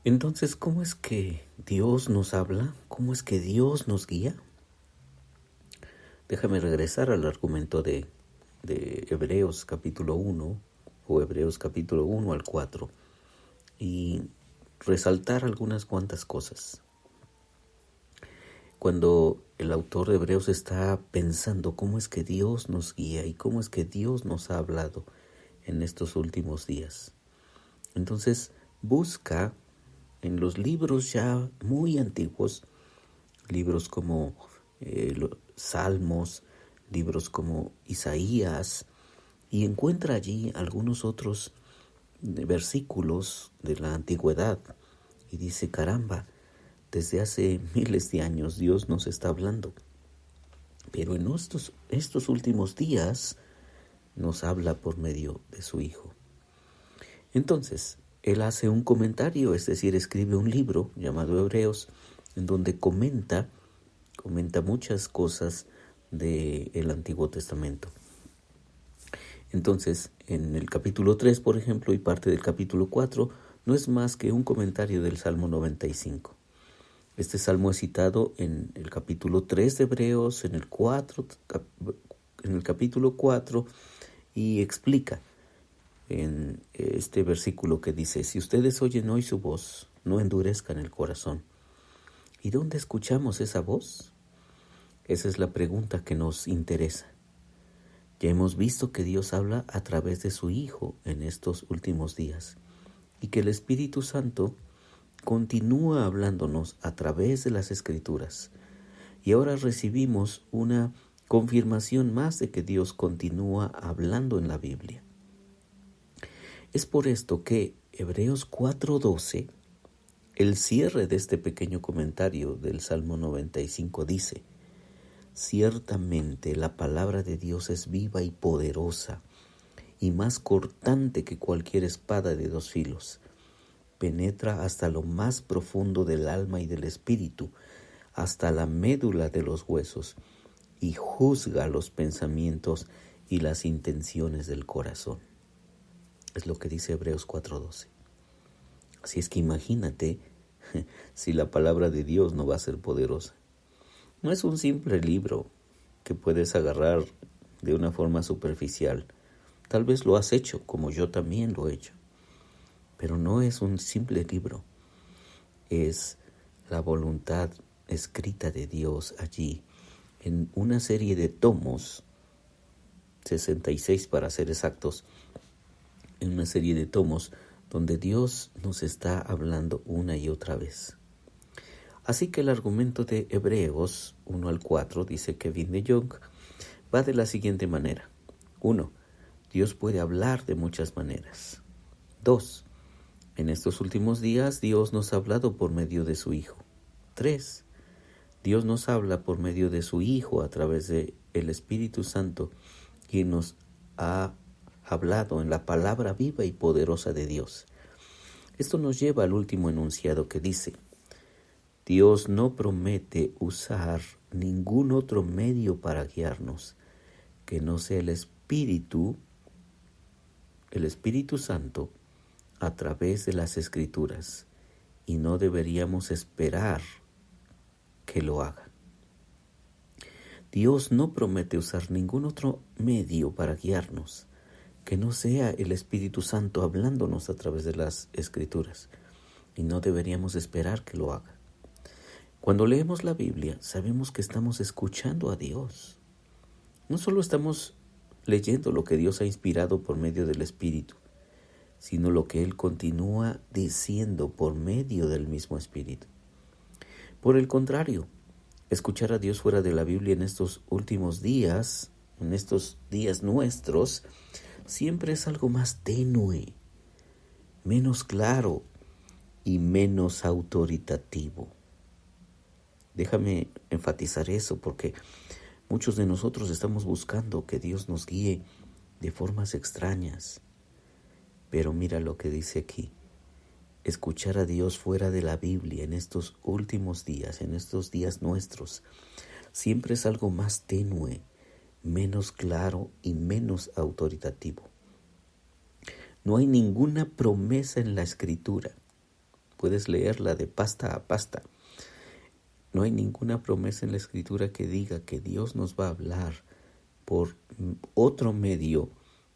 Entonces, ¿cómo es que Dios nos habla? ¿Cómo es que Dios nos guía? Déjame regresar al argumento de Hebreos capítulo 1 o Hebreos capítulo 1 al 4 y resaltar algunas cuantas cosas. Cuando el autor de Hebreos está pensando cómo es que Dios nos guía y cómo es que Dios nos ha hablado en estos últimos días. Entonces busca en los libros ya muy antiguos, libros como los Salmos, libros como Isaías, y encuentra allí algunos otros versículos de la antigüedad y dice, caramba, desde hace miles de años Dios nos está hablando, pero en estos últimos días nos habla por medio de su Hijo. Entonces, él hace un comentario, es decir, escribe un libro llamado Hebreos, en donde comenta muchas cosas del Antiguo Testamento. Entonces, en el capítulo 3, por ejemplo, y parte del capítulo 4, no es más que un comentario del Salmo 95. Este salmo es citado en el capítulo 3 de Hebreos, en el capítulo 4, y explica en este versículo que dice, si ustedes oyen hoy su voz, no endurezcan el corazón. ¿Y dónde escuchamos esa voz? Esa es la pregunta que nos interesa. Ya hemos visto que Dios habla a través de su Hijo en estos últimos días y que el Espíritu Santo continúa hablándonos a través de las Escrituras. Y ahora recibimos una confirmación más de que Dios continúa hablando en la Biblia. Es por esto que Hebreos 4:12, el cierre de este pequeño comentario del Salmo 95 dice, ciertamente la palabra de Dios es viva y poderosa y más cortante que cualquier espada de dos filos. Penetra hasta lo más profundo del alma y del espíritu, hasta la médula de los huesos, y juzga los pensamientos y las intenciones del corazón. Es lo que dice Hebreos 4:12. Así es que imagínate si la palabra de Dios no va a ser poderosa. No es un simple libro que puedes agarrar de una forma superficial. Tal vez lo has hecho, como yo también lo he hecho. Pero no es un simple libro. Es la voluntad escrita de Dios allí en una serie de tomos, 66 para ser exactos, en una serie de tomos donde Dios nos está hablando una y otra vez. Así que el argumento de Hebreos 1 al 4, dice Kevin DeYoung, va de la siguiente manera. 1. Dios puede hablar de muchas maneras. 2. En estos últimos días Dios nos ha hablado por medio de su Hijo. 3. Dios nos habla por medio de su Hijo a través de el Espíritu Santo, quien nos ha hablado en la palabra viva y poderosa de Dios. Esto nos lleva al último enunciado que dice, Dios no promete usar ningún otro medio para guiarnos que no sea el Espíritu Santo a través de las Escrituras, y no deberíamos esperar que lo haga. Dios no promete usar ningún otro medio para guiarnos que no sea el Espíritu Santo hablándonos a través de las Escrituras, y no deberíamos esperar que lo haga. Cuando leemos la Biblia, sabemos que estamos escuchando a Dios. No solo estamos leyendo lo que Dios ha inspirado por medio del Espíritu, sino lo que Él continúa diciendo por medio del mismo Espíritu. Por el contrario, escuchar a Dios fuera de la Biblia en estos últimos días, en estos días nuestros, siempre es algo más tenue, menos claro y menos autoritativo. Déjame enfatizar eso porque muchos de nosotros estamos buscando que Dios nos guíe de formas extrañas. Pero mira lo que dice aquí. Escuchar a Dios fuera de la Biblia en estos últimos días, en estos días nuestros, siempre es algo más tenue, menos claro y menos autoritativo. No hay ninguna promesa en la Escritura, puedes leerla de pasta a pasta. No hay ninguna promesa en la Escritura que diga que Dios nos va a hablar por otro medio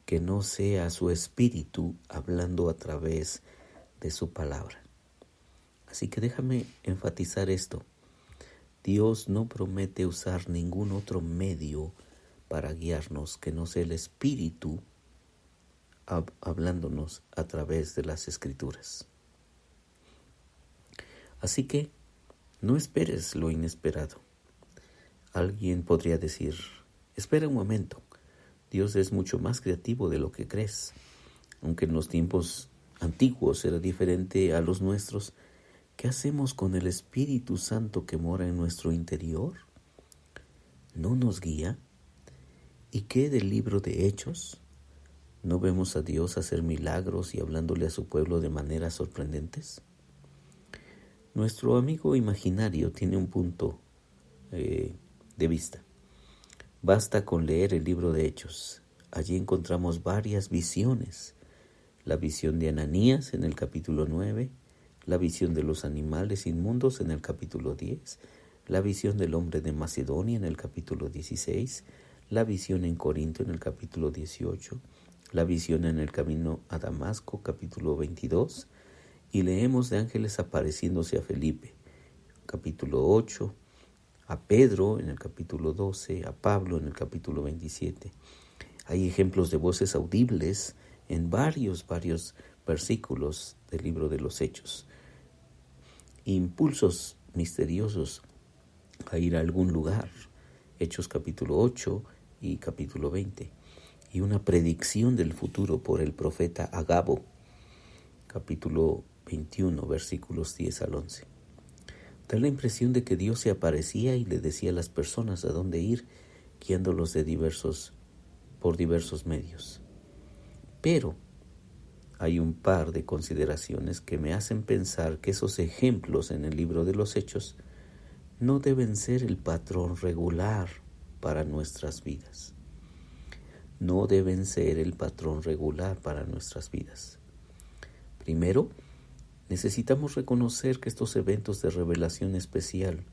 que no sea su Espíritu hablando a través de su palabra. Así que déjame enfatizar esto. Dios no promete usar ningún otro medio para guiarnos que no sea el Espíritu hablándonos a través de las Escrituras. Así que no esperes lo inesperado. Alguien podría decir, espera un momento, Dios es mucho más creativo de lo que crees. Aunque en los tiempos antiguos era diferente a los nuestros, ¿qué hacemos con el Espíritu Santo que mora en nuestro interior? ¿No nos guía? ¿Y qué del libro de Hechos? ¿No vemos a Dios hacer milagros y hablándole a su pueblo de maneras sorprendentes? Nuestro amigo imaginario tiene un punto de vista. Basta con leer el libro de Hechos. Allí encontramos varias visiones. La visión de Ananías en el capítulo 9, la visión de los animales inmundos en el capítulo 10, la visión del hombre de Macedonia en el capítulo 16, la visión en Corinto en el capítulo 18, la visión en el camino a Damasco, capítulo 22, y leemos de ángeles apareciéndose a Felipe, capítulo 8, a Pedro en el capítulo 12, a Pablo en el capítulo 27. Hay ejemplos de voces audibles en varios versículos del libro de los Hechos. Impulsos misteriosos a ir a algún lugar, Hechos capítulo 8 y capítulo 20. Y una predicción del futuro por el profeta Agabo, capítulo 21, versículos 10 al 11. Da la impresión de que Dios se aparecía y le decía a las personas a dónde ir, guiándolos por diversos medios. Pero hay un par de consideraciones que me hacen pensar que esos ejemplos en el libro de los Hechos no deben ser el patrón regular para nuestras vidas. No deben ser el patrón regular para nuestras vidas. Primero, necesitamos reconocer que estos eventos de revelación especial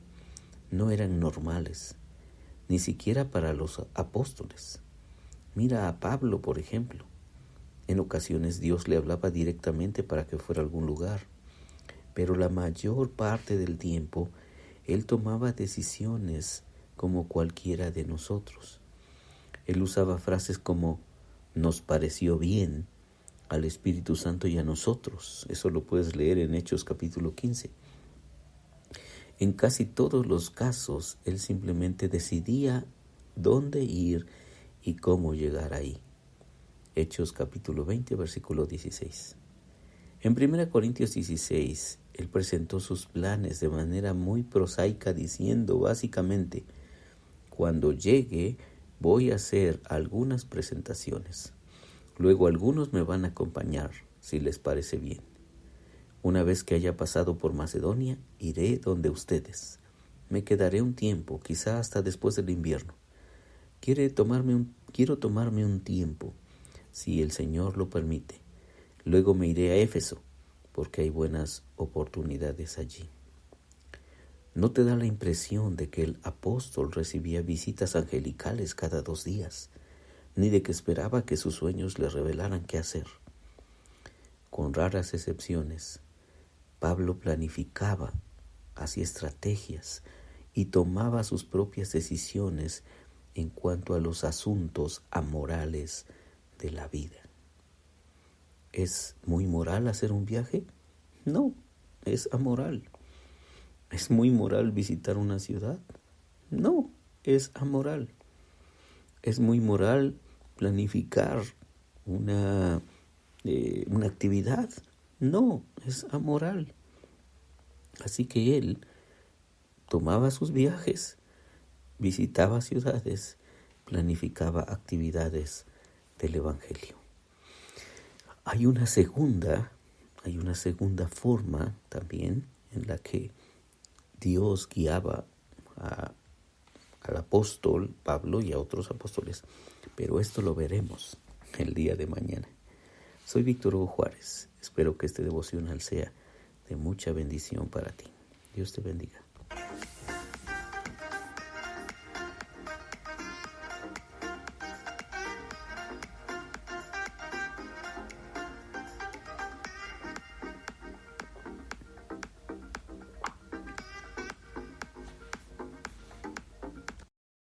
no eran normales, ni siquiera para los apóstoles. Mira a Pablo, por ejemplo. En ocasiones Dios le hablaba directamente para que fuera a algún lugar, pero la mayor parte del tiempo él tomaba decisiones como cualquiera de nosotros. Él usaba frases como nos pareció bien al Espíritu Santo y a nosotros. Eso lo puedes leer en Hechos capítulo 15. En casi todos los casos, él simplemente decidía dónde ir y cómo llegar ahí. Hechos capítulo 20, versículo 16. En 1 Corintios 16, él presentó sus planes de manera muy prosaica, diciendo básicamente, cuando llegue voy a hacer algunas presentaciones. Luego algunos me van a acompañar, si les parece bien. Una vez que haya pasado por Macedonia, iré donde ustedes. Me quedaré un tiempo, quizá hasta después del invierno. Quiero tomarme un tiempo, si el Señor lo permite. Luego me iré a Éfeso, porque hay buenas oportunidades allí. ¿No te da la impresión de que el apóstol recibía visitas angelicales cada 2 días, ni de que esperaba que sus sueños le revelaran qué hacer? Con raras excepciones, Pablo planificaba, hacía estrategias y tomaba sus propias decisiones en cuanto a los asuntos amorales de la vida. ¿Es muy moral hacer un viaje? No, es amoral. ¿Es muy moral visitar una ciudad? No, es amoral. ¿Es muy moral planificar una actividad? No, es amoral. Así que él tomaba sus viajes, visitaba ciudades, planificaba actividades del Evangelio. Hay una segunda forma también en la que Dios guiaba al apóstol Pablo y a otros apóstoles, pero esto lo veremos el día de mañana. Soy Víctor Hugo Juárez. Espero que este devocional sea de mucha bendición para ti. Dios te bendiga.